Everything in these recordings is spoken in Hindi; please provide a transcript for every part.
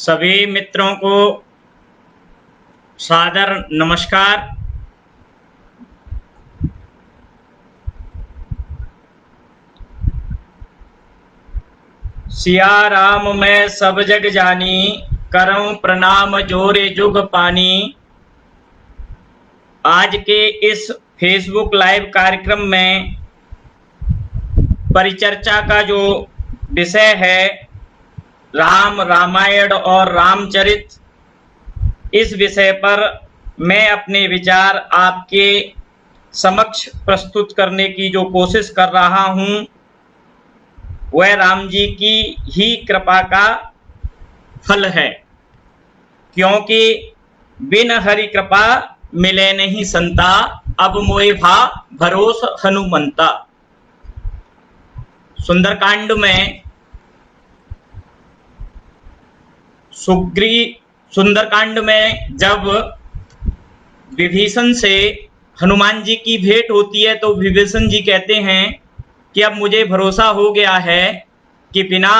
सभी मित्रों को सादर नमस्कार। सिया राम मैं सब जग जानी, करऊं प्रणाम जोरे जुग पानी। आज के इस फेसबुक लाइव कार्यक्रम में परिचर्चा का जो विषय है राम, रामायण और रामचरित, इस विषय पर मैं अपने विचार आपके समक्ष प्रस्तुत करने की जो कोशिश कर रहा हूं वह राम जी की ही कृपा का फल है, क्योंकि बिन हरि कृपा मिले नहीं संता, अब मोए भा भरोस हनुमंता। सुंदरकांड में सुंदरकांड में जब विभीषण से हनुमान जी की भेंट होती है तो विभीषण जी कहते हैं कि अब मुझे भरोसा हो गया है कि बिना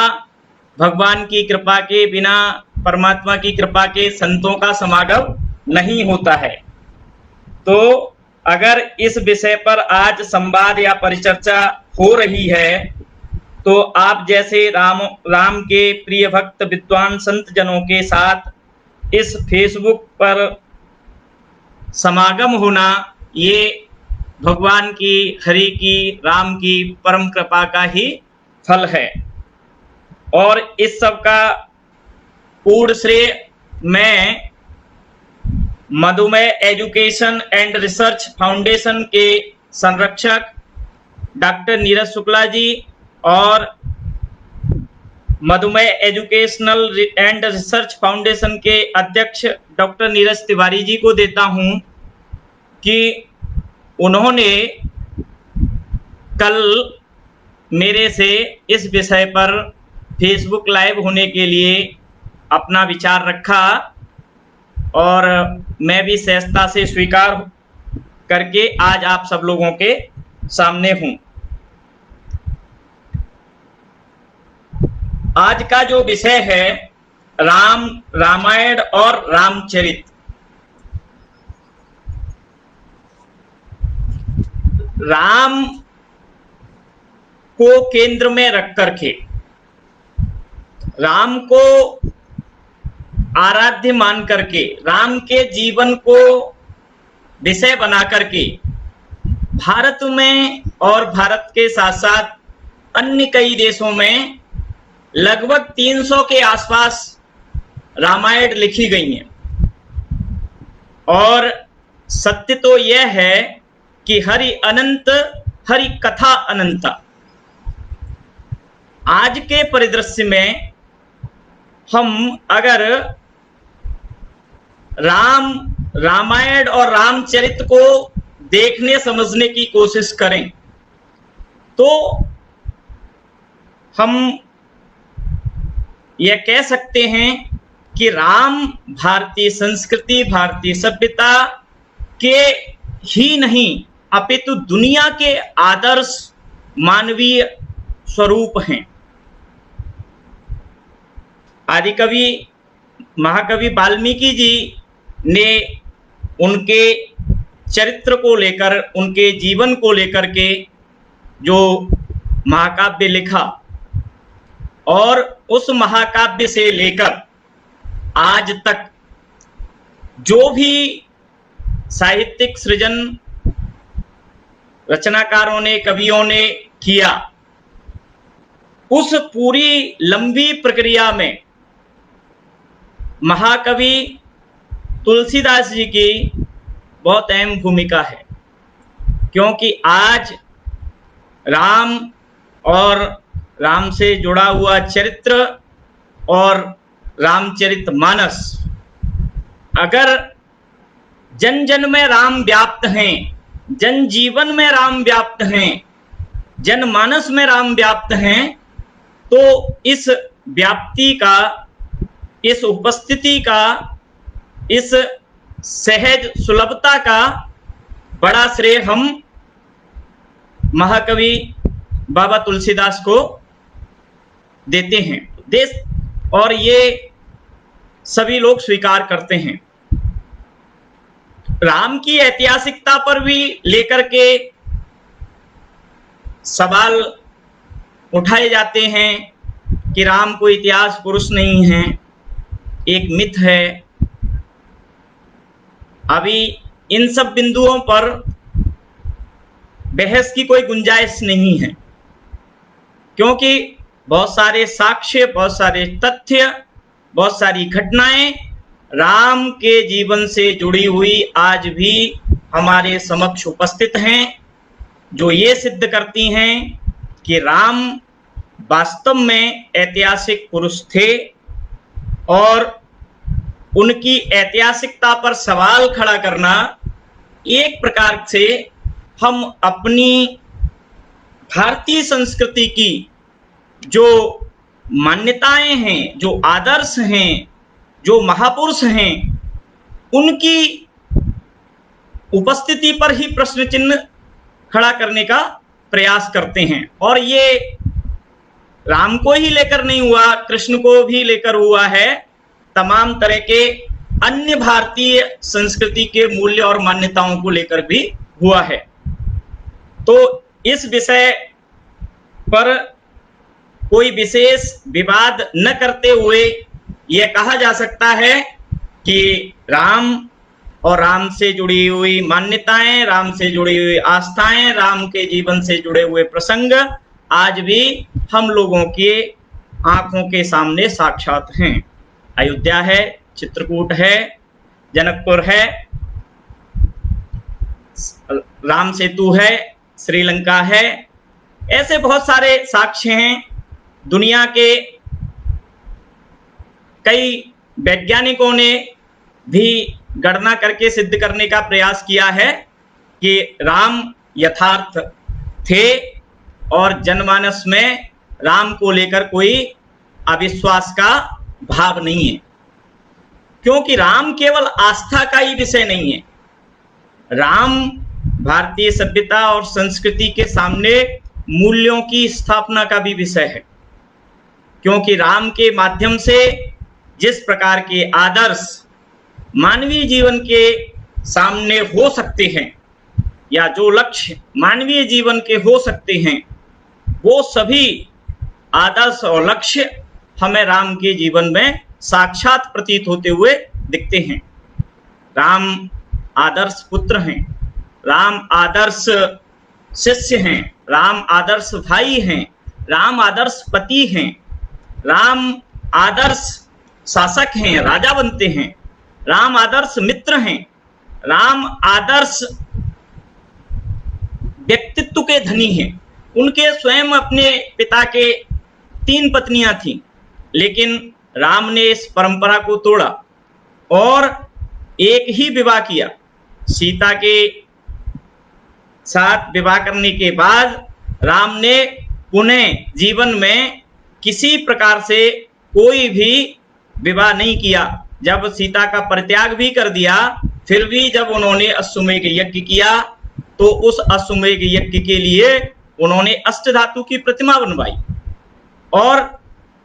भगवान की कृपा के, बिना परमात्मा की कृपा के संतों का समागम नहीं होता है। तो अगर इस विषय पर आज संवाद या परिचर्चा हो रही है तो आप जैसे राम के प्रिय भक्त विद्वान संत जनों के साथ इस फेसबुक पर समागम होना, ये भगवान की, हरि की, राम की परम कृपा का ही फल है। और इस सब का पूर्ण श्रेय मैं मधुमेह एजुकेशन एंड रिसर्च फाउंडेशन के संरक्षक डॉक्टर नीरज शुक्ला जी और मधुमेह एजुकेशनल एंड रिसर्च फाउंडेशन के अध्यक्ष डॉक्टर नीरज तिवारी जी को देता हूं कि उन्होंने कल मेरे से इस विषय पर फेसबुक लाइव होने के लिए अपना विचार रखा और मैं भी सहजता से स्वीकार करके आज आप सब लोगों के सामने हूं। आज का जो विषय है राम, रामायण और रामचरित। राम को केंद्र में रख करके, राम को आराध्य मान करके, राम के जीवन को विषय बना करके भारत में और भारत के साथ साथ अन्य कई देशों में लगभग 300 के आसपास रामायण लिखी गई हैं। और सत्य तो यह है कि हरि अनंत, हरि कथा अनंता। आज के परिदृश्य में हम अगर राम, रामायण और रामचरित को देखने समझने की कोशिश करें तो हम यह कह सकते हैं कि राम भारतीय संस्कृति, भारतीय सभ्यता के ही नहीं अपितु दुनिया के आदर्श मानवीय स्वरूप हैं। आदिकवि महाकवि वाल्मीकि जी ने उनके चरित्र को लेकर, उनके जीवन को लेकर के जो महाकाव्य लिखा और उस महाकाव्य से लेकर आज तक जो भी साहित्यिक सृजन रचनाकारों ने, कवियों ने किया, उस पूरी लंबी प्रक्रिया में महाकवि तुलसीदास जी की बहुत अहम भूमिका है। क्योंकि आज राम और राम से जुड़ा हुआ चरित्र और रामचरितमानस, अगर जन जन में राम व्याप्त हैं, जन जीवन में राम व्याप्त हैं, जनमानस में राम व्याप्त हैं, तो इस व्याप्ति का, इस उपस्थिति का, इस सहज सुलभता का बड़ा श्रेय हम महाकवि बाबा तुलसीदास को देते हैं। देश और ये सभी लोग स्वीकार करते हैं। राम की ऐतिहासिकता पर भी लेकर के सवाल उठाए जाते हैं कि राम कोई इतिहास पुरुष नहीं है, एक मिथ है। अभी इन सब बिंदुओं पर बहस की कोई गुंजाइश नहीं है, क्योंकि बहुत सारे साक्ष्य, बहुत सारे तथ्य, बहुत सारी घटनाएं राम के जीवन से जुड़ी हुई आज भी हमारे समक्ष उपस्थित हैं, जो ये सिद्ध करती हैं कि राम वास्तव में ऐतिहासिक पुरुष थे और उनकी ऐतिहासिकता पर सवाल खड़ा करना एक प्रकार से हम अपनी भारतीय संस्कृति की जो मान्यताएं हैं, जो आदर्श हैं, जो महापुरुष हैं, उनकी उपस्थिति पर ही प्रश्न चिन्ह खड़ा करने का प्रयास करते हैं। और ये राम को ही लेकर नहीं हुआ, कृष्ण को भी लेकर हुआ है, तमाम तरह के अन्य भारतीय संस्कृति के मूल्य और मान्यताओं को लेकर भी हुआ है। तो इस विषय पर कोई विशेष विवाद न करते हुए यह कहा जा सकता है कि राम और राम से जुड़ी हुई मान्यताएं, राम से जुड़ी हुई आस्थाएं, राम के जीवन से जुड़े हुए प्रसंग आज भी हम लोगों के आंखों के सामने साक्षात हैं। अयोध्या है, चित्रकूट है, जनकपुर है, राम सेतु है, श्रीलंका है, ऐसे बहुत सारे साक्ष्य हैं। दुनिया के कई वैज्ञानिकों ने भी गणना करके सिद्ध करने का प्रयास किया है कि राम यथार्थ थे और जनमानस में राम को लेकर कोई अविश्वास का भाव नहीं है, क्योंकि राम केवल आस्था का ही विषय नहीं है। राम भारतीय सभ्यता और संस्कृति के सामने मूल्यों की स्थापना का भी विषय है, क्योंकि राम के माध्यम से जिस प्रकार के आदर्श मानवीय जीवन के सामने हो सकते हैं, या जो लक्ष्य मानवीय जीवन के हो सकते हैं, वो सभी आदर्श और लक्ष्य हमें राम के जीवन में साक्षात प्रतीत होते हुए दिखते हैं। राम आदर्श पुत्र हैं, राम आदर्श शिष्य हैं, राम आदर्श भाई हैं, राम आदर्श पति हैं, राम आदर्श शासक हैं, राजा बनते हैं, राम आदर्श मित्र हैं, राम आदर्श व्यक्तित्व के धनी हैं। उनके स्वयं अपने पिता के 3 पत्नियां थीं, लेकिन राम ने इस परंपरा को तोड़ा और एक ही विवाह किया। सीता के साथ विवाह करने के बाद राम ने पुनः जीवन में किसी प्रकार से कोई भी विवाह नहीं किया। जब सीता का परित्याग भी कर दिया, फिर भी जब उन्होंने अश्वमेध यज्ञ किया तो उस अश्वमेध यज्ञ के लिए उन्होंने अष्टधातु की प्रतिमा बनवाई। और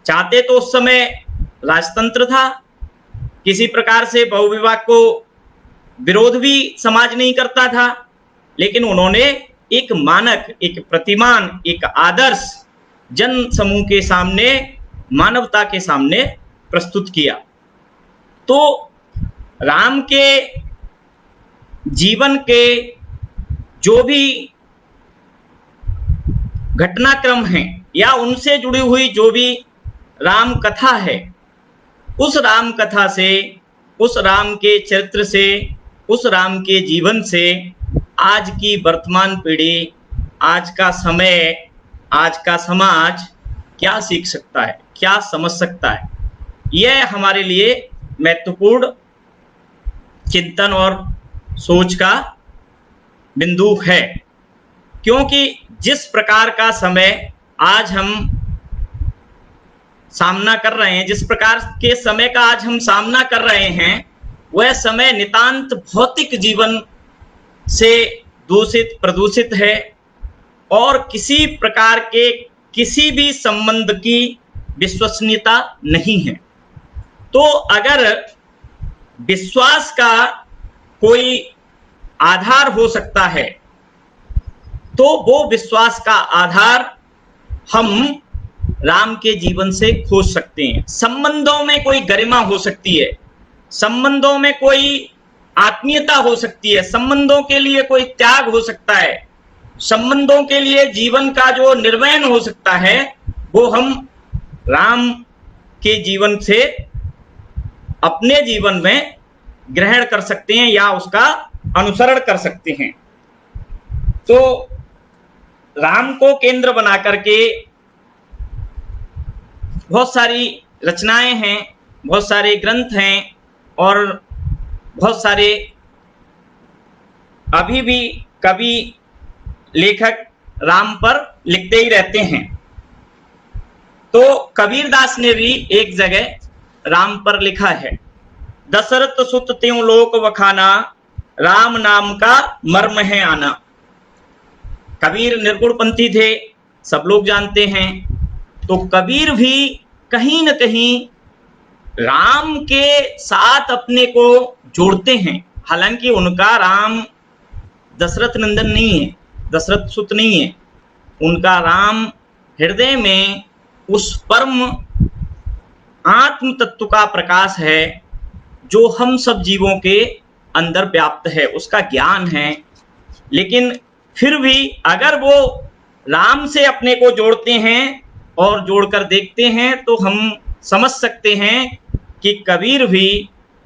चाहते तो उस समय राजतंत्र था, किसी प्रकार से बहुविवाह को विरोध भी समाज नहीं करता था, लेकिन उन्होंने एक मानक, एक प्रतिमान, एक आदर्श जन समूह के सामने, मानवता के सामने प्रस्तुत किया। तो राम के जीवन के जो भी घटनाक्रम हैं या उनसे जुड़ी हुई जो भी राम कथा है, उस राम कथा से, उस राम के चरित्र से, उस राम के जीवन से आज की वर्तमान पीढ़ी, आज का समय, आज का समाज क्या सीख सकता है, क्या समझ सकता है, यह हमारे लिए महत्वपूर्ण चिंतन और सोच का बिंदु है। क्योंकि जिस प्रकार का समय आज हम सामना कर रहे हैं, जिस प्रकार के समय का आज हम सामना कर रहे हैं, वह समय नितांत भौतिक जीवन से दूषित, प्रदूषित है और किसी प्रकार के किसी भी संबंध की विश्वसनीयता नहीं है। तो अगर विश्वास का कोई आधार हो सकता है तो वो विश्वास का आधार हम राम के जीवन से खोज सकते हैं। संबंधों में कोई गरिमा हो सकती है, संबंधों में कोई आत्मीयता हो सकती है, संबंधों के लिए कोई त्याग हो सकता है, संबंधों के लिए जीवन का जो निर्वहन हो सकता है वो हम राम के जीवन से अपने जीवन में ग्रहण कर सकते हैं या उसका अनुसरण कर सकते हैं। तो राम को केंद्र बना करके बहुत सारी रचनाएं हैं, बहुत सारे ग्रंथ हैं और बहुत सारे अभी भी कवि लेखक राम पर लिखते ही रहते हैं। तो कबीरदास ने भी एक जगह राम पर लिखा है, दशरथ सुत त्यों लोक वखाना, राम नाम का मर्म है आना। कबीर निर्गुणपंथी थे, सब लोग जानते हैं। तो कबीर भी कहीं न कहीं राम के साथ अपने को जोड़ते हैं। हालांकि उनका राम दशरथ नंदन नहीं है, दशरथ सुत नहीं है, उनका राम हृदय में उस परम आत्म तत्व का प्रकाश है जो हम सब जीवों के अंदर व्याप्त है, उसका ज्ञान है। लेकिन फिर भी अगर वो राम से अपने को जोड़ते हैं और जोड़कर देखते हैं तो हम समझ सकते हैं कि कबीर भी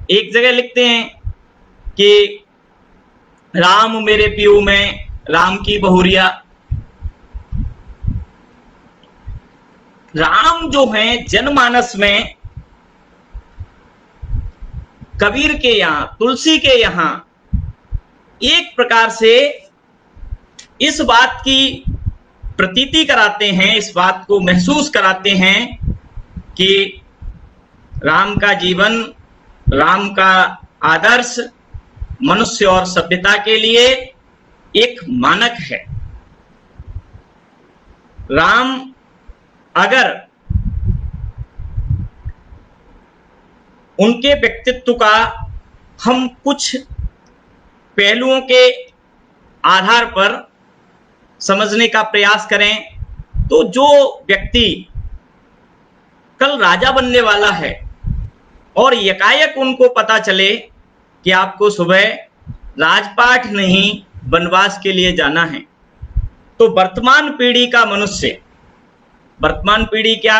एक जगह लिखते हैं कि राम मेरे पियो में राम की बहुरिया। राम जो है जनमानस में कबीर के यहाँ, तुलसी के यहाँ एक प्रकार से इस बात की प्रतीति कराते हैं, इस बात को महसूस कराते हैं कि राम का जीवन, राम का आदर्श मनुष्य और सभ्यता के लिए एक मानक है। राम अगर उनके व्यक्तित्व का हम कुछ पहलुओं के आधार पर समझने का प्रयास करें तो जो व्यक्ति कल राजा बनने वाला है और एकाएक उनको पता चले कि आपको सुबह राजपाट नहीं वनवास के लिए जाना है, तो वर्तमान पीढ़ी का मनुष्य, वर्तमान पीढ़ी क्या,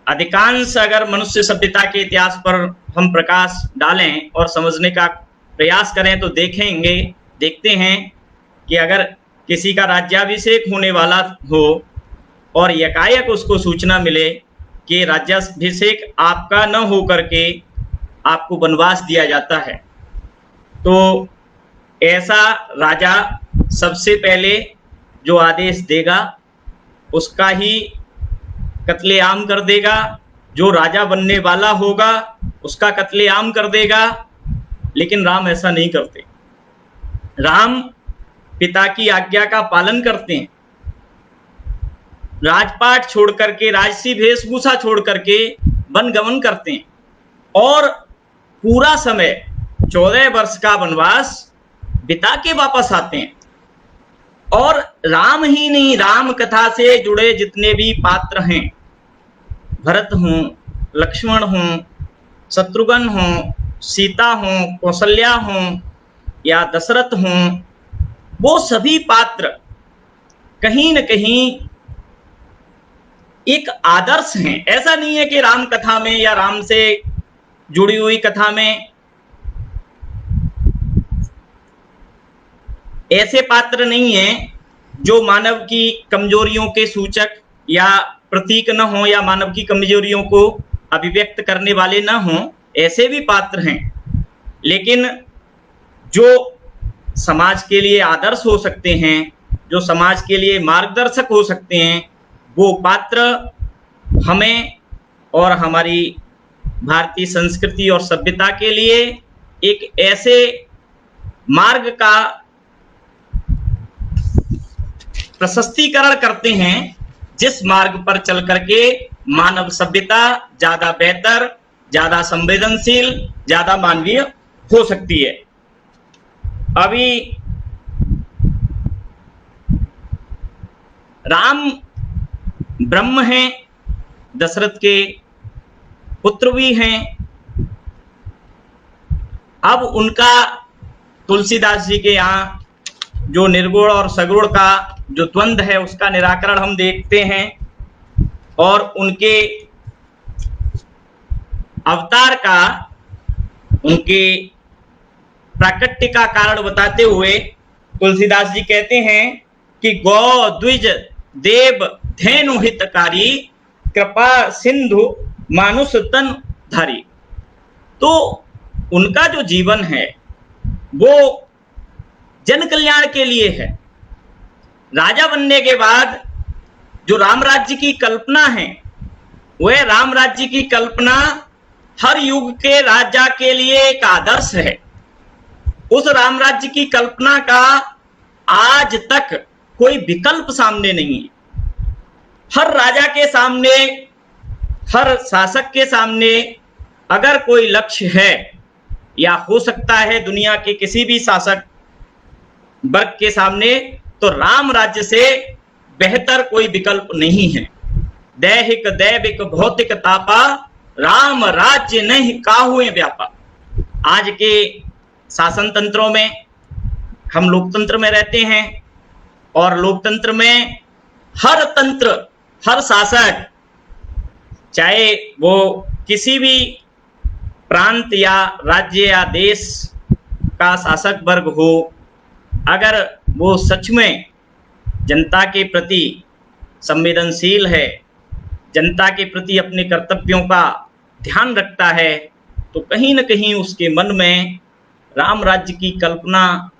अधिकांश अगर मनुष्य सभ्यता के इतिहास पर हम प्रकाश डालें और समझने का प्रयास करें तो देखते हैं कि अगर किसी का राज्याभिषेक होने वाला हो और एकाएक उसको सूचना मिले कि राज्याभिषेक आपका न हो करके आपको वनवास दिया जाता है, तो ऐसा राजा सबसे पहले जो आदेश देगा उसका ही कत्लेआम कर देगा, जो राजा बनने वाला होगा उसका कत्लेआम कर देगा। लेकिन राम ऐसा नहीं करते। राम पिता की आज्ञा का पालन करते हैं, राजपाट छोड़ करके, राजसी वेशभूषा छोड़ करके वन गमन करते हैं और पूरा समय 14 वर्ष का वनवास बिता के वापस आते हैं। और राम ही नहीं, राम कथा से जुड़े जितने भी पात्र हैं, भरत हों, लक्ष्मण हों, शत्रुघ्न हों, सीता हों, कौशल्या हों या दशरथ हों, वो सभी पात्र कहीं न कहीं एक आदर्श हैं। ऐसा नहीं है कि राम कथा में या राम से जुड़ी हुई कथा में ऐसे पात्र नहीं हैं जो मानव की कमजोरियों के सूचक या प्रतीक न हो या मानव की कमजोरियों को अभिव्यक्त करने वाले न हों, ऐसे भी पात्र हैं। लेकिन जो समाज के लिए आदर्श हो सकते हैं, जो समाज के लिए मार्गदर्शक हो सकते हैं, वो पात्र हमें और हमारी भारतीय संस्कृति और सभ्यता के लिए एक ऐसे मार्ग का प्रशस्तीकरण करते हैं जिस मार्ग पर चल करके मानव सभ्यता ज्यादा बेहतर, ज्यादा संवेदनशील, ज्यादा मानवीय हो सकती है। अभी राम ब्रह्म हैं, दशरथ के पुत्र भी हैं। अब उनका तुलसीदास जी के यहाँ जो निर्गुण और सगुण का जो द्वंद्व है उसका निराकरण हम देखते हैं, और उनके अवतार का, उनके प्राकट्य का कारण बताते हुए तुलसीदास जी कहते हैं कि गौ द्विज देव धेनु हितकारी, कृपा सिंधु मानुष तन धारी। तो उनका जो जीवन है वो जन कल्याण के लिए है। राजा बनने के बाद जो राम राज्य की कल्पना है, वह राम राज्य की कल्पना हर युग के राजा के लिए एक आदर्श है। उस राम राज्य की कल्पना का आज तक कोई विकल्प सामने नहीं है। हर राजा के सामने, हर शासक के सामने अगर कोई लक्ष्य है, या हो सकता है दुनिया के किसी भी शासक वर्ग के सामने, तो राम राज्य से बेहतर कोई विकल्प नहीं है। दैहिक दैविक भौतिक तापा, राम राज्य नहीं काहुए व्यापा। आज के शासन तंत्रों में, हम लोकतंत्र में रहते हैं, और लोकतंत्र में हर तंत्र, हर शासक, चाहे वो किसी भी प्रांत या राज्य या देश का शासक वर्ग हो, अगर वो सच में जनता के प्रति संवेदनशील है, जनता के प्रति अपने कर्तव्यों का ध्यान रखता है, तो कहीं न कहीं उसके मन में राम राज्य की कल्पना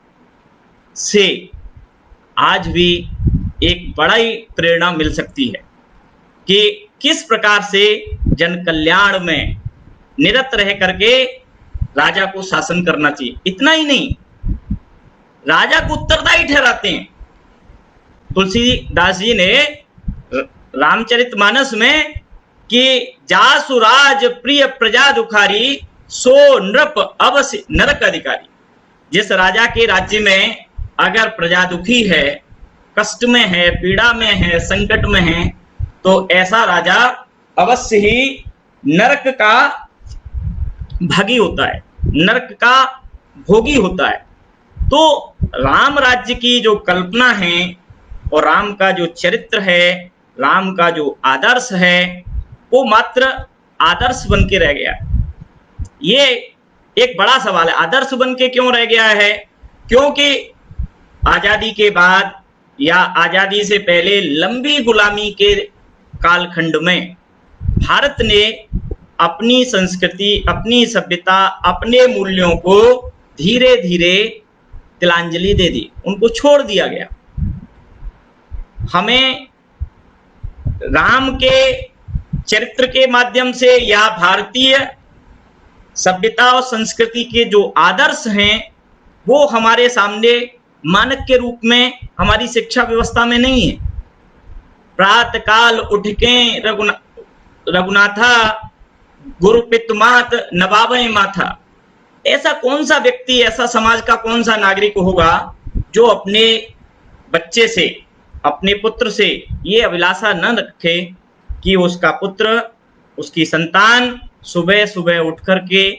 से आज भी एक बड़ा ही प्रेरणा मिल सकती है कि किस प्रकार से जन कल्याण में निरत रह करके राजा को शासन करना चाहिए। इतना ही नहीं, राजा को उत्तरदायी ठहराते हैं। तुलसीदास जी ने रामचरितमानस में कि जासु राज प्रिय प्रजा दुखारी, सो नृप अवश्य नरक अधिकारी। जिस राजा के राज्य में अगर प्रजा दुखी है, कष्ट में है, पीड़ा में है, संकट में है, तो ऐसा राजा अवश्य ही नरक का भागी होता है, नरक का भोगी होता है। तो राम राज्य की जो कल्पना है और राम का जो चरित्र है, राम का जो आदर्श है, वो मात्र आदर्श बन के रह गया। ये एक बड़ा सवाल है, आदर्श बन के क्यों रह गया है? क्योंकि आजादी के बाद या आजादी से पहले लंबी गुलामी के कालखंड में भारत ने अपनी संस्कृति, अपनी सभ्यता, अपने मूल्यों को धीरे धीरे तिलांजलि दे दी, उनको छोड़ दिया गया। हमें राम के चरित्र के माध्यम से या भारतीय सभ्यता और संस्कृति के जो आदर्श हैं, वो हमारे सामने मानक के रूप में हमारी शिक्षा व्यवस्था में नहीं है। प्रातः काल उठ के रघुनाथा, गुरु पितुमात नवाबे माथा। ऐसा कौन सा व्यक्ति, ऐसा समाज का कौन सा नागरिक होगा जो अपने बच्चे से, अपने पुत्र से ये अभिलाषा न रखे कि उसका पुत्र, उसकी संतान सुबह सुबह उठ करके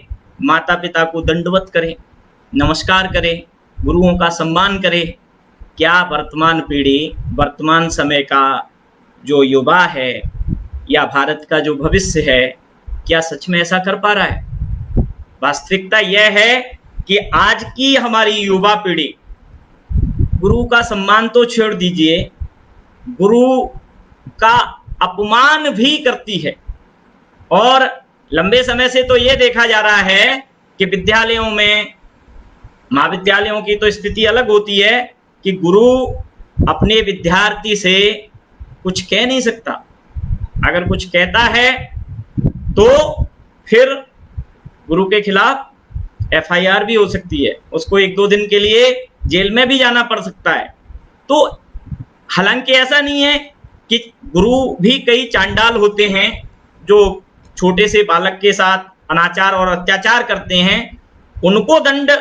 माता पिता को दंडवत करे, नमस्कार करे, गुरुओं का सम्मान करे। क्या वर्तमान पीढ़ी, वर्तमान समय का जो युवा है या भारत का जो भविष्य है, क्या सच में ऐसा कर पा रहा है? वास्तविकता यह है कि आज की हमारी युवा पीढ़ी गुरु का सम्मान तो छोड़ दीजिए, गुरु का अपमान भी करती है। और लंबे समय से तो यह देखा जा रहा है कि विद्यालयों में, महाविद्यालयों की तो स्थिति अलग होती है कि गुरु अपने विद्यार्थी से कुछ कह नहीं सकता। अगर कुछ कहता है तो फिर गुरु के खिलाफ एफआईआर भी हो सकती है, उसको 1-2 दिन के लिए जेल में भी जाना पड़ सकता है। तो हालांकि ऐसा नहीं है कि गुरु भी कई चांडाल होते हैं जो छोटे से बालक के साथ अनाचार और अत्याचार करते हैं उनको दंड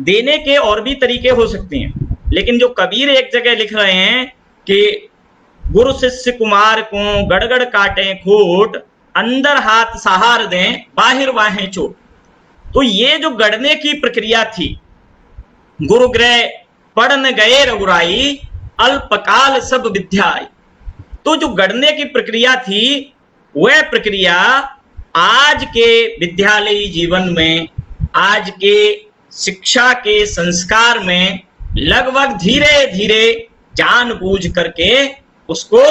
देने के और भी तरीके हो सकते हैं। लेकिन जो कबीर एक जगह लिख रहे हैं कि गुरु शिष्य कुमार को गड़गड़ काटें खोट, अंदर हाथ सहार दें बाहिर वाहें चोट। तो ये जो गढ़ने की प्रक्रिया थी, गुरु गृह पढ़न गए रघुराई, अल्पकाल सब विद्या आई। तो जो गढ़ने की प्रक्रिया थी वह प्रक्रिया आज के विद्यालयी जीवन में, आज के शिक्षा के संस्कार में लगभग धीरे धीरे जानबूझ करके उसको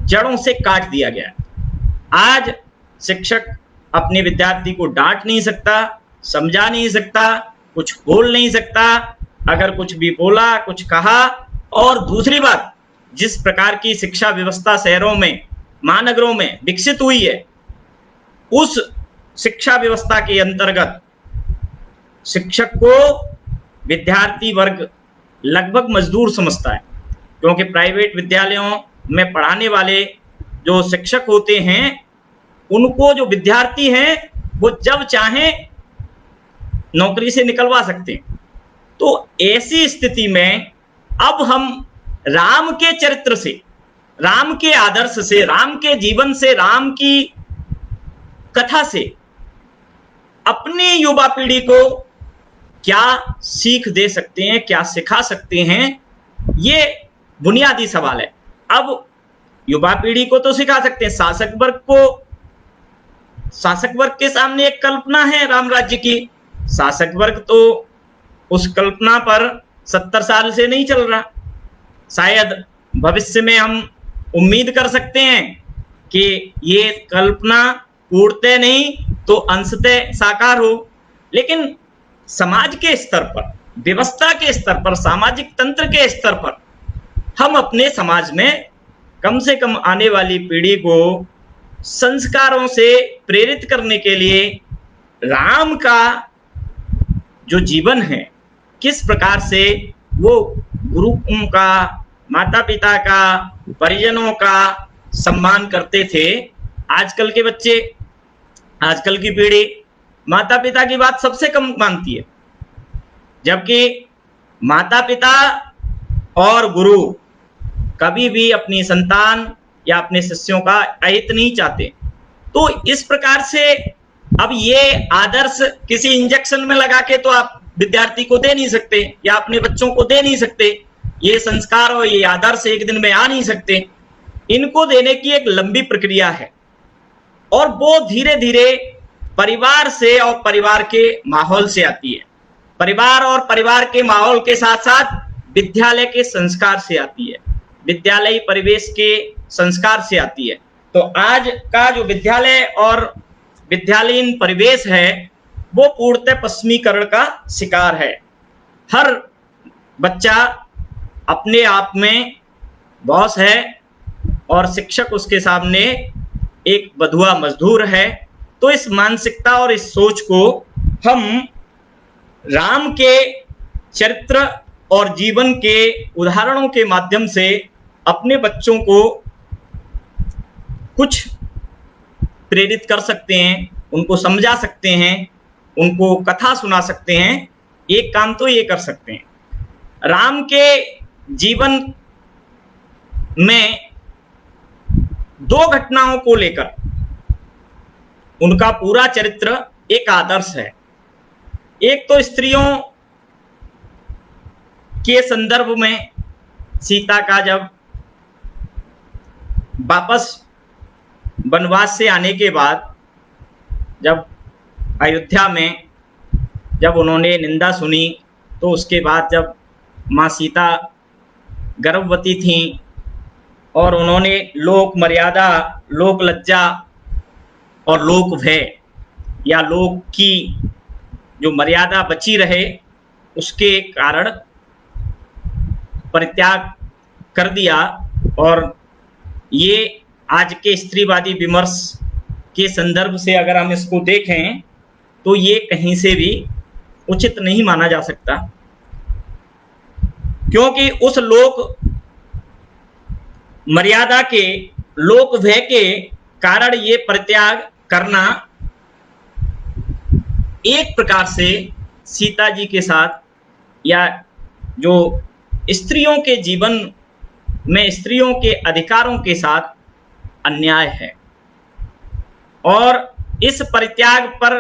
जड़ों से काट दिया गया। आज शिक्षक अपने विद्यार्थी को डांट नहीं सकता, समझा नहीं सकता, कुछ बोल नहीं सकता। अगर कुछ भी बोला, कुछ कहा। और दूसरी बात, जिस प्रकार की शिक्षा व्यवस्था शहरों में, महानगरों में विकसित हुई है, उस शिक्षा व्यवस्था के अंतर्गत शिक्षक को विद्यार्थी वर्ग लगभग मजदूर समझता है। क्योंकि प्राइवेट विद्यालयों में पढ़ाने वाले जो शिक्षक होते हैं उनको जो विद्यार्थी हैं वो जब चाहें नौकरी से निकलवा सकते हैं। तो ऐसी स्थिति में अब हम राम के चरित्र से, राम के आदर्श से, राम के जीवन से, राम की कथा से अपनी युवा पीढ़ी को क्या सीख दे सकते हैं, क्या सिखा सकते हैं, ये बुनियादी सवाल है। अब युवा पीढ़ी को तो सिखा सकते हैं, शासक वर्ग के सामने एक कल्पना है राम राज्य की। शासक वर्ग तो उस कल्पना पर 70 साल से नहीं चल रहा। शायद भविष्य में हम उम्मीद कर सकते हैं कि ये कल्पना पूर्णतः नहीं तो अंशतः साकार हो। लेकिन समाज के स्तर पर, व्यवस्था के स्तर पर, सामाजिक तंत्र के स्तर पर हम अपने समाज में कम से कम आने वाली पीढ़ी को संस्कारों से प्रेरित करने के लिए राम का जो जीवन है, किस प्रकार से वो गुरुओं का, माता पिता का, परिजनों का सम्मान करते थे। आजकल के बच्चे, आजकल की पीढ़ी माता पिता की बात सबसे कम मानती है, जबकि माता पिता और गुरु कभी भी अपनी संतान या अपने शिष्यों का अहित नहीं चाहते। तो इस प्रकार से अब ये आदर्श किसी इंजेक्शन में लगा के तो आप विद्यार्थी को दे नहीं सकते या अपने बच्चों को दे नहीं सकते। ये संस्कार और ये आदर्श एक दिन में आ नहीं सकते। इनको देने की एक लंबी प्रक्रिया है और वो धीरे धीरे परिवार से और परिवार के माहौल से आती है। परिवार और परिवार के माहौल के साथ साथ विद्यालय के संस्कार से आती है, विद्यालयी परिवेश के संस्कार से आती है। तो आज का जो विद्यालय और विद्यालयीन परिवेश है वो पूर्णतः पश्चिमीकरण का शिकार है। हर बच्चा अपने आप में बॉस है और शिक्षक उसके सामने एक बधुआ मजदूर है। तो इस मानसिकता और इस सोच को हम राम के चरित्र और जीवन के उदाहरणों के माध्यम से अपने बच्चों को कुछ प्रेरित कर सकते हैं, उनको समझा सकते हैं, उनको कथा सुना सकते हैं। एक काम तो ये कर सकते हैं। राम के जीवन में 2 घटनाओं को लेकर उनका पूरा चरित्र एक आदर्श है। एक तो स्त्रियों के संदर्भ में सीता का जब वापस वनवास से आने के बाद, जब अयोध्या में जब उन्होंने निंदा सुनी, तो उसके बाद जब माँ सीता गर्भवती थीं और उन्होंने लोक मर्यादा, लोक लज्जा और लोक भय या लोक की जो मर्यादा बची रहे उसके कारण परित्याग कर दिया। और ये आज के स्त्रीवादी विमर्श के संदर्भ से अगर हम इसको देखें तो ये कहीं से भी उचित नहीं माना जा सकता, क्योंकि उस लोक मर्यादा के, लोक भय के कारण ये परित्याग करना एक प्रकार से सीता जी के साथ या जो स्त्रियों के जीवन में स्त्रियों के अधिकारों के साथ अन्याय है। और इस परित्याग पर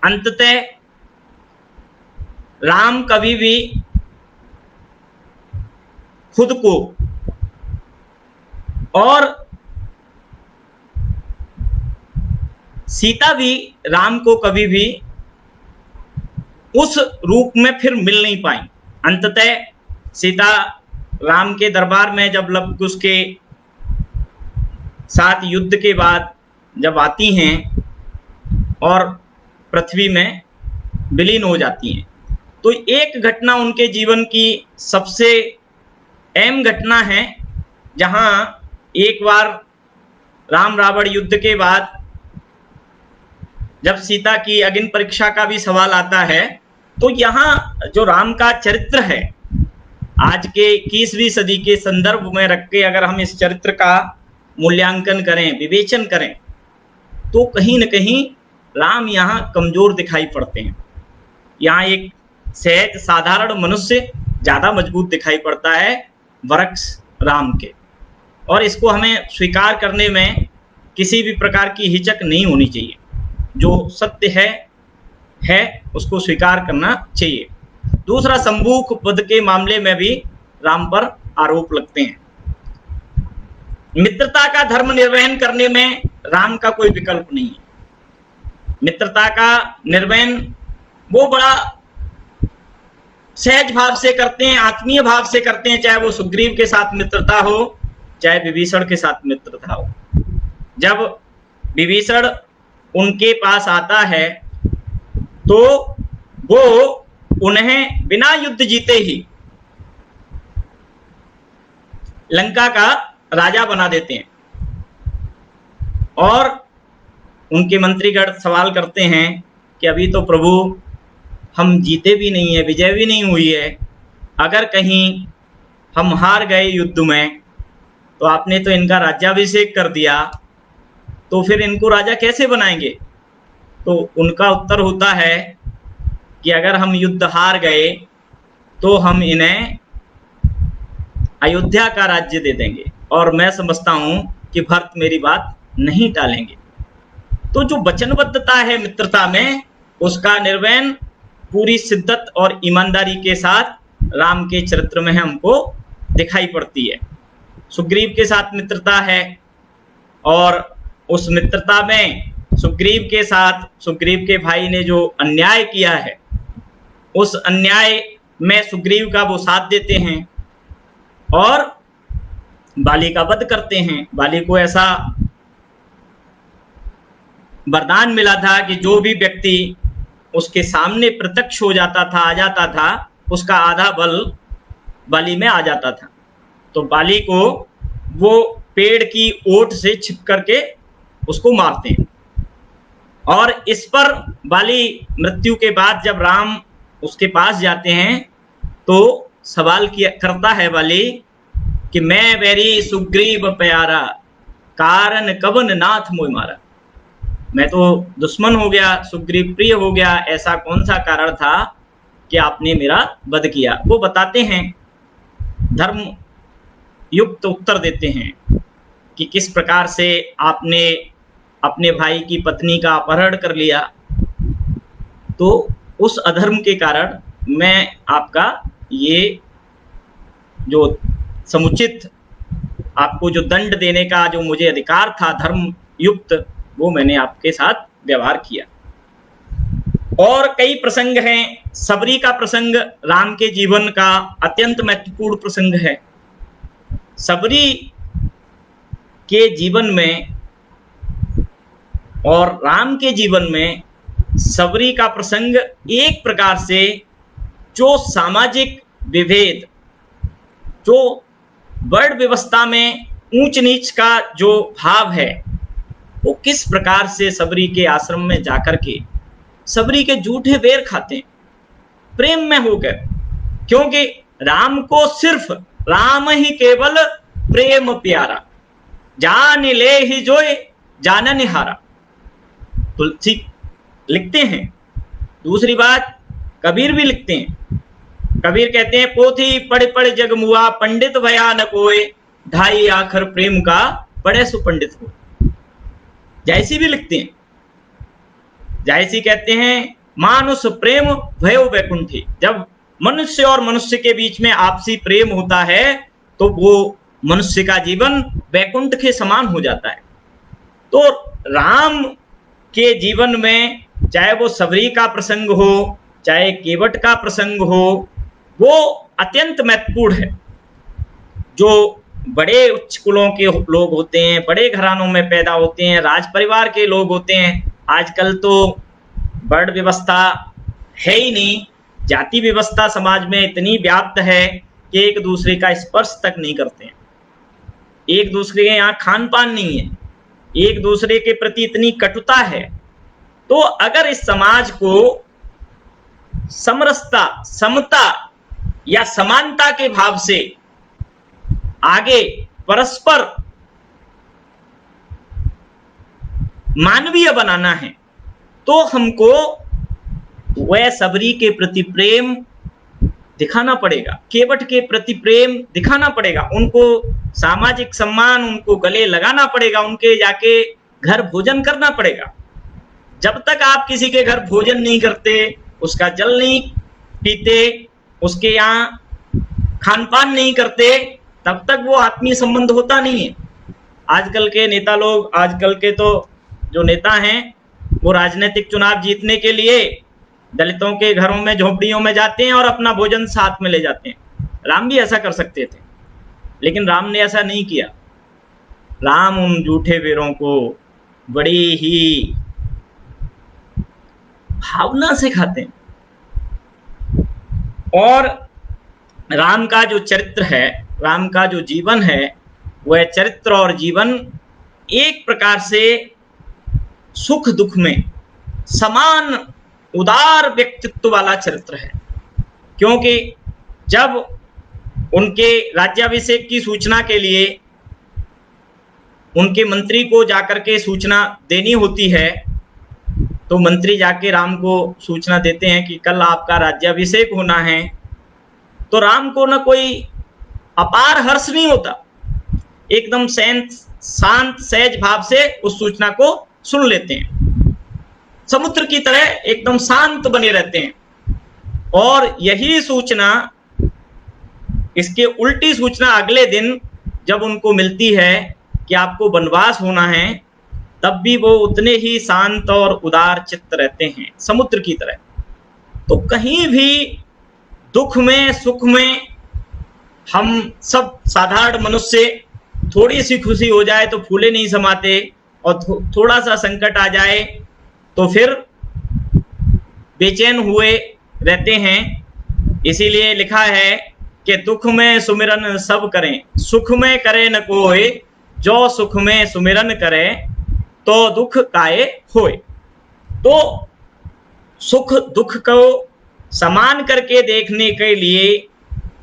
अंततः राम कभी भी खुद को और सीता भी राम को कभी भी उस रूप में फिर मिल नहीं पाई। अंततः सीता राम के दरबार में जब लव कुश के साथ युद्ध के बाद जब आती हैं और पृथ्वी में विलीन हो जाती हैं, तो एक घटना उनके जीवन की सबसे अहम घटना है, जहां एक बार राम रावण युद्ध के बाद जब सीता की अग्नि परीक्षा का भी सवाल आता है, तो यहाँ जो राम का चरित्र है, आज के 21वीं सदी के संदर्भ में रख के अगर हम इस चरित्र का मूल्यांकन करें, विवेचन करें, तो कहीं न कहीं राम यहाँ कमजोर दिखाई पड़ते हैं। यहाँ एक सहज साधारण मनुष्य ज़्यादा मजबूत दिखाई पड़ता है वृक्ष राम के, और इसको हमें स्वीकार करने में किसी भी प्रकार की हिचक नहीं होनी चाहिए। जो सत्य है उसको स्वीकार करना चाहिए। दूसरा, संबूक पद के मामले में भी राम पर आरोप लगते हैं। मित्रता का धर्म निर्वहन करने में राम का कोई विकल्प नहीं है। मित्रता का निर्वहन वो बड़ा सहज भाव से करते हैं, आत्मीय भाव से करते हैं, चाहे वो सुग्रीव के साथ मित्रता हो, चाहे विभीषण के साथ मित्रता हो। जब विभीषण उनके पास आता है तो वो उन्हें बिना युद्ध जीते ही लंका का राजा बना देते हैं, और उनके मंत्रीगण सवाल करते हैं कि अभी तो प्रभु हम जीते भी नहीं है, विजय भी नहीं हुई है, अगर कहीं हम हार गए युद्ध में तो आपने तो इनका राज्याभिषेक कर दिया, तो फिर इनको राजा कैसे बनाएंगे? तो उनका उत्तर होता है कि अगर हम युद्ध हार गए तो हम इन्हें अयोध्या का राज्य दे देंगे, और मैं समझता हूं कि भरत मेरी बात नहीं टालेंगे। तो जो वचनबद्धता है मित्रता में, उसका निर्वहन पूरी शिद्दत और ईमानदारी के साथ राम के चरित्र में हमको दिखाई पड़ती है। सुग्रीव के साथ मित्रता है, और उस मित्रता में सुग्रीव के साथ सुग्रीव के भाई ने जो अन्याय किया है, उस अन्याय में सुग्रीव का वो साथ देते हैं और बाली का वध करते हैं। बाली को ऐसा वरदान मिला था कि जो भी व्यक्ति उसके सामने प्रत्यक्ष हो जाता था, आ जाता था, उसका आधा बल बाली में आ जाता था। तो बाली को वो पेड़ की ओट से छिप करके उसको मारते हैं, और इस पर बाली मृत्यु के बाद जब राम उसके पास जाते हैं तो सवाल करता है बाली कि मैं बैरी सुग्रीव प्यारा, कारण कवन नाथ मोय मारा। मैं तो दुश्मन हो गया, सुग्रीव प्रिय हो गया, ऐसा कौन सा कारण था कि आपने मेरा वध किया? वो बताते हैं, धर्म युक्त उत्तर देते हैं कि किस प्रकार से आपने अपने भाई की पत्नी का अपहरण कर लिया, तो उस अधर्म के कारण मैं आपका ये जो समुचित आपको जो दंड देने का जो मुझे अधिकार था धर्म युक्त, वो मैंने आपके साथ व्यवहार किया। और कई प्रसंग हैं। सबरी का प्रसंग राम के जीवन का अत्यंत महत्वपूर्ण प्रसंग है। सबरी के जीवन में और राम के जीवन में सबरी का प्रसंग एक प्रकार से जो सामाजिक विभेद, जो वर्ण व्यवस्था में ऊंच नीच का जो भाव है, वो किस प्रकार से सबरी के आश्रम में जाकर के सबरी के जूठे बेर खाते प्रेम में होकर, क्योंकि राम को सिर्फ राम ही केवल प्रेम प्यारा, जान ले ही जोए जानन हारा, तुलसी लिखते हैं। दूसरी बात कबीर भी लिखते हैं। कबीर कहते हैं पोथी पढ़ पढ़ जग मुआ, पंडित भया न कोय, ढाई आखर प्रेम का बड़े सुपंडित हो। जायसी भी लिखते हैं। जायसी कहते हैं मानुष प्रेम भयो वैकुंठी, जब मनुष्य और मनुष्य के बीच में आपसी प्रेम होता है तो वो मनुष्य का जीवन वैकुंठ के समान हो जाता है। तो राम के जीवन में चाहे वो सबरी का प्रसंग हो, चाहे केवट का प्रसंग हो, वो अत्यंत महत्वपूर्ण है। जो बड़े उच्च कुलों के लोग होते हैं, बड़े घरानों में पैदा होते हैं, राज परिवार के लोग होते हैं, आजकल तो वर्ण व्यवस्था है ही नहीं, जाति व्यवस्था समाज में इतनी व्याप्त है कि एक दूसरे का स्पर्श तक नहीं करते हैं, एक दूसरे के यहाँ खान पान नहीं है, एक दूसरे के प्रति इतनी कटुता है। तो अगर इस समाज को समरसता, समता या समानता के भाव से आगे परस्पर मानवीय बनाना है तो हमको वह सबरी के प्रति प्रेम दिखाना पड़ेगा, केवट के प्रति प्रेम दिखाना पड़ेगा, उनको सामाजिक सम्मान, उनको गले लगाना पड़ेगा, उनके जाके घर भोजन करना पड़ेगा। जब तक आप किसी के घर भोजन नहीं करते, उसका जल नहीं पीते, उसके यहाँ खान पान नहीं करते, तब तक वो आत्मीय संबंध होता नहीं है। आजकल के नेता लोग, आजकल के तो जो नेता हैं वो राजनीतिक चुनाव जीतने के लिए दलितों के घरों में, झोपड़ियों में जाते हैं और अपना भोजन साथ में ले जाते हैं। राम भी ऐसा कर सकते थे, लेकिन राम ने ऐसा नहीं किया। राम उन झूठे वीरों को बड़ी ही भावना से खाते हैं। और राम का जो चरित्र है, राम का जो जीवन है, वह चरित्र और जीवन एक प्रकार से सुख दुख में समान उदार व्यक्तित्व वाला चरित्र है। क्योंकि जब उनके राज्याभिषेक की सूचना के लिए उनके मंत्री को जाकर के सूचना देनी होती है, तो मंत्री जाके राम को सूचना देते हैं कि कल आपका राज्याभिषेक होना है। तो राम को न कोई अपार हर्ष नहीं होता, एकदम शांत सहज भाव से उस सूचना को सुन लेते हैं, समुद्र की तरह एकदम शांत बने रहते हैं। और यही सूचना, इसके उल्टी सूचना अगले दिन जब उनको मिलती है कि आपको वनवास होना है, तब भी वो उतने ही शांत और उदार चित्त रहते हैं, समुद्र की तरह। तो कहीं भी दुख में सुख में हम सब साधारण मनुष्य, थोड़ी सी खुशी हो जाए तो फूले नहीं समाते, और थोड़ा सा संकट आ जाए तो फिर बेचैन हुए रहते हैं। इसीलिए लिखा है कि दुख में सुमिरन सब करें, सुख में करे न कोय, जो सुख में सुमिरन करे तो दुख काए होए। तो सुख दुख को समान करके देखने के लिए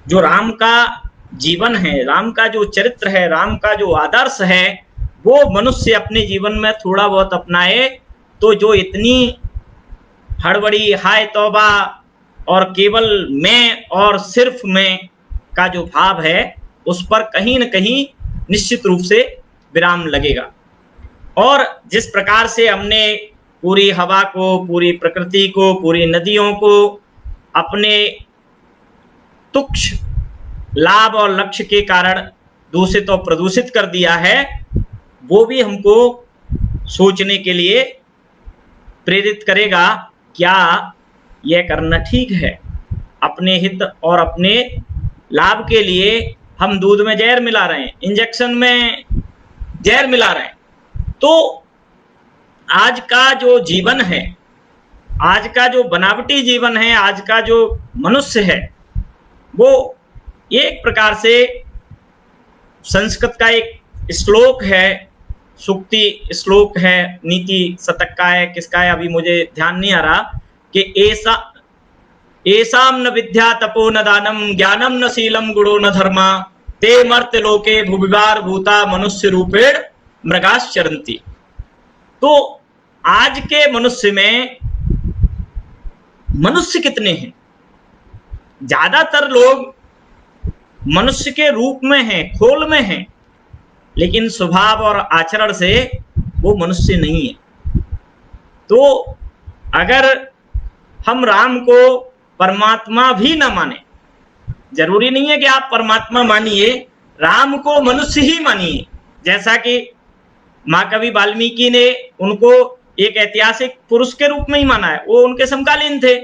जो राम का जीवन है, राम का जो चरित्र है, राम का जो आदर्श है, वो मनुष्य अपने जीवन में थोड़ा बहुत अपनाए तो जो इतनी हड़बड़ी, हाय तौबा और केवल मैं और सिर्फ मैं का जो भाव है, उस पर कहीं न कहीं निश्चित रूप से विराम लगेगा। और जिस प्रकार से हमने पूरी हवा को, पूरी प्रकृति को, पूरी नदियों को अपने तुच्छ लाभ और लक्ष्य के कारण दूषित और प्रदूषित कर दिया है, वो भी हमको सोचने के लिए प्रेरित करेगा, क्या यह करना ठीक है? अपने हित और अपने लाभ के लिए हम दूध में जहर मिला रहे हैं, इंजेक्शन में जहर मिला रहे हैं। तो आज का जो जीवन है, आज का जो बनावटी जीवन है, आज का जो मनुष्य है, वो एक प्रकार से संस्कृत का एक श्लोक है, सूक्ति श्लोक है, नीति शतक का है, किसका है अभी मुझे ध्यान नहीं आ रहा, कि एसाम न विद्या तपो न दानम ज्ञानम न शीलम गुणो न धर्मा ते मर्त्य लोके भुविवार भूता मनुष्य रूपेण मृगाश्चरन्ति। तो आज के मनुष्य में मनुष्य कितने हैं? ज्यादातर लोग मनुष्य के रूप में हैं, खोल में हैं, लेकिन स्वभाव और आचरण से वो मनुष्य नहीं है। तो अगर हम राम को परमात्मा भी न माने, जरूरी नहीं है कि आप परमात्मा मानिए, राम को मनुष्य ही मानिए। जैसा कि महाकवि वाल्मीकि ने उनको एक ऐतिहासिक पुरुष के रूप में ही माना है, वो उनके समकालीन थे।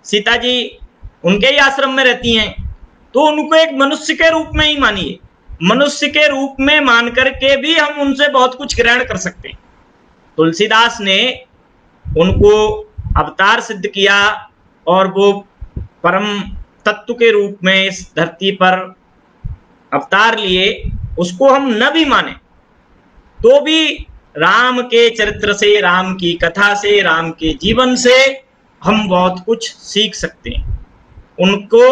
सीता जी उनके ही आश्रम में रहती हैं, तो उनको एक मनुष्य के रूप में ही मानिए। मनुष्य के रूप में मान करके भी हम उनसे बहुत कुछ ग्रहण कर सकते हैं। तुलसीदास ने उनको अवतार सिद्ध किया और वो परम तत्व के रूप में इस धरती पर अवतार लिए, उसको हम न भी माने तो भी राम के चरित्र से, राम की कथा से, राम के जीवन से हम बहुत कुछ सीख सकते हैं। उनको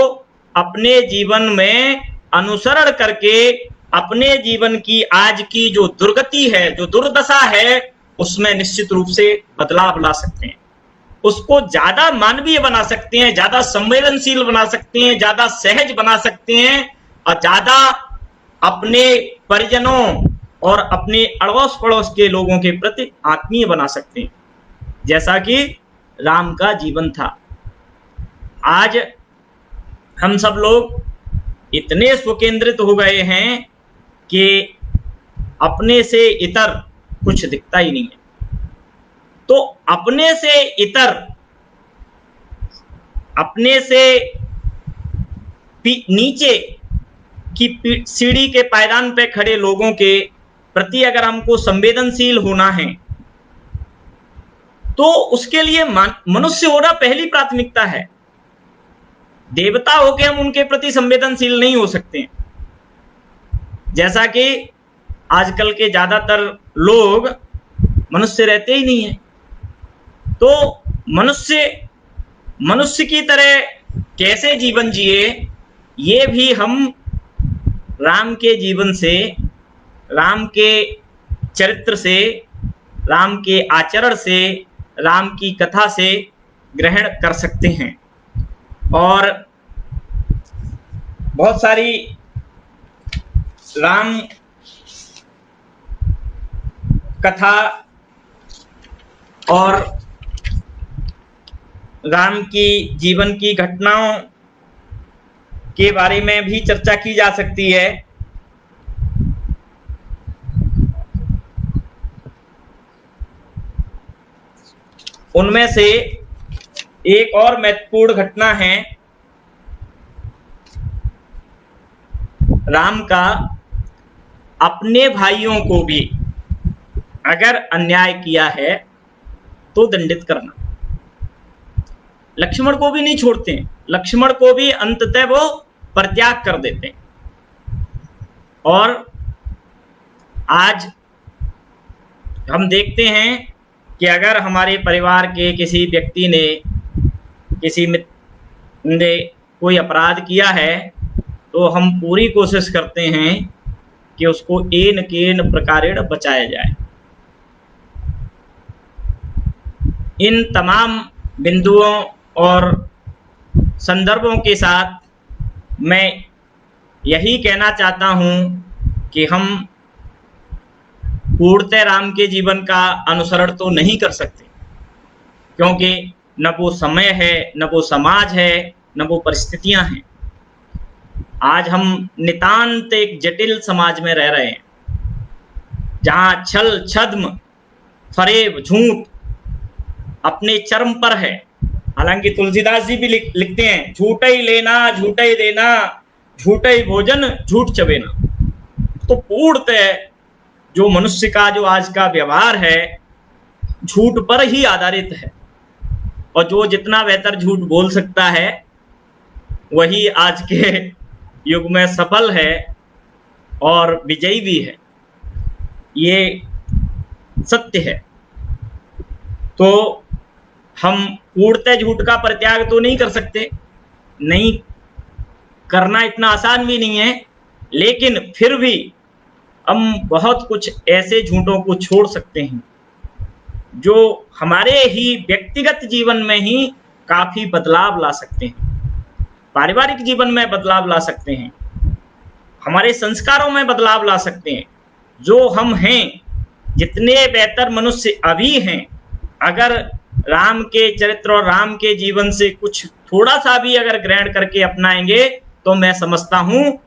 अपने जीवन में अनुसरण करके अपने जीवन की आज की जो दुर्गति है, जो दुर्दशा है, उसमें निश्चित रूप से बदलाव ला सकते हैं। उसको ज्यादा मानवीय बना सकते हैं, ज्यादा संवेदनशील बना सकते हैं, ज्यादा सहज बना सकते हैं और ज्यादा अपने परिजनों और अपने अड़ोस पड़ोस के लोगों के प्रति आत्मीय बना सकते हैं, जैसा कि राम का जीवन था। आज हम सब लोग इतने स्वकेंद्रित हो गए हैं कि अपने से इतर कुछ दिखता ही नहीं है। तो अपने से इतर, अपने से नीचे की सीढ़ी के पायदान पे खड़े लोगों के प्रति अगर हमको संवेदनशील होना है, तो उसके लिए मनुष्य होना पहली प्राथमिकता है। देवता होके हम उनके प्रति संवेदनशील नहीं हो सकते, जैसा कि आजकल के ज्यादातर लोग मनुष्य रहते ही नहीं है। तो मनुष्य की तरह कैसे जीवन जिए, ये भी हम राम के जीवन से, राम के चरित्र से, राम के आचरण से, राम की कथा से ग्रहण कर सकते हैं। और बहुत सारी राम कथा और राम की जीवन की घटनाओं के बारे में भी चर्चा की जा सकती है। उनमें से एक और महत्वपूर्ण घटना है राम का अपने भाइयों को भी अगर अन्याय किया है तो दंडित करना। लक्ष्मण को भी नहीं छोड़ते हैं, लक्ष्मण को भी अंततः वो परित्याग कर देते हैं। और आज हम देखते हैं कि अगर हमारे परिवार के किसी व्यक्ति ने, किसी मित्र ने कोई अपराध किया है, तो हम पूरी कोशिश करते हैं कि उसको एन केन प्रकारेण बचाया जाए। इन तमाम बिंदुओं और संदर्भों के साथ मैं यही कहना चाहता हूं कि हम पूर्णतः राम के जीवन का अनुसरण तो नहीं कर सकते, क्योंकि न वो समय है, न वो समाज है, न वो परिस्थितियां हैं। आज हम नितांत एक जटिल समाज में रह रहे हैं, जहां छल, छद्म, फरेब, झूठ अपने चरम पर है। हालांकि तुलसीदास जी भी लिखते हैं, झूठ ही लेना, झूठ ही देना, झूठ ही भोजन, झूठ चबेना। तो पूर्णतः जो मनुष्य का जो आज का व्यवहार है, झूठ पर ही आधारित है, और जो जितना बेहतर झूठ बोल सकता है वही आज के युग में सफल है और विजयी भी है। ये सत्य है। तो हम पूर्णतः झूठ का परित्याग तो नहीं कर सकते, नहीं करना इतना आसान भी नहीं है, लेकिन फिर भी हम बहुत कुछ ऐसे झूठों को छोड़ सकते हैं जो हमारे ही व्यक्तिगत जीवन में ही काफ़ी बदलाव ला सकते हैं, पारिवारिक जीवन में बदलाव ला सकते हैं, हमारे संस्कारों में बदलाव ला सकते हैं। जो हम हैं, जितने बेहतर मनुष्य अभी हैं, अगर राम के चरित्र और राम के जीवन से कुछ थोड़ा-सा भी अगर ग्रहण करके अपनाएँगे, तो मैं समझता हूँ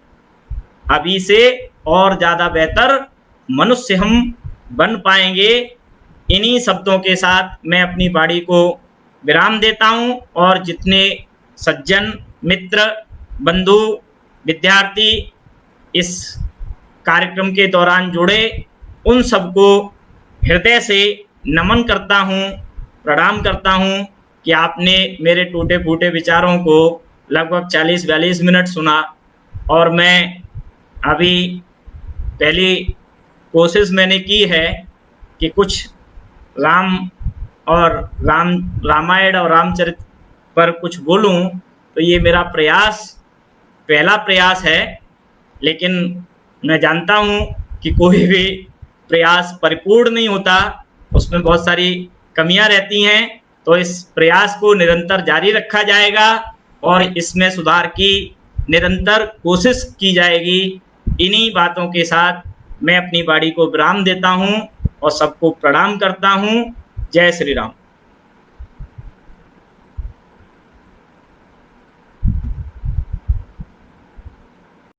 अभी से और ज़्यादा बेहतर मनुष्य हम बन पाएँगे। इन्हीं शब्दों के साथ मैं अपनी वाणी को विराम देता हूँ और जितने सज्जन, मित्र, बंधु, विद्यार्थी इस कार्यक्रम के दौरान जुड़े, उन सबको हृदय से नमन करता हूँ, प्रणाम करता हूँ कि आपने मेरे टूटे-फूटे विचारों को लगभग 40-42 मिनट सुना और मैं अभी पहली कोशिश मैंने की है कि कुछ रामायण और रामचरित पर कुछ बोलूं, तो ये मेरा पहला प्रयास है। लेकिन मैं जानता हूं कि कोई भी प्रयास परिपूर्ण नहीं होता, उसमें बहुत सारी कमियां रहती हैं, तो इस प्रयास को निरंतर जारी रखा जाएगा और इसमें सुधार की निरंतर कोशिश की जाएगी। इन्हीं बातों के साथ मैं अपनी वाणी को विराम देता हूं और सबको प्रणाम करता हूं। जय श्री राम।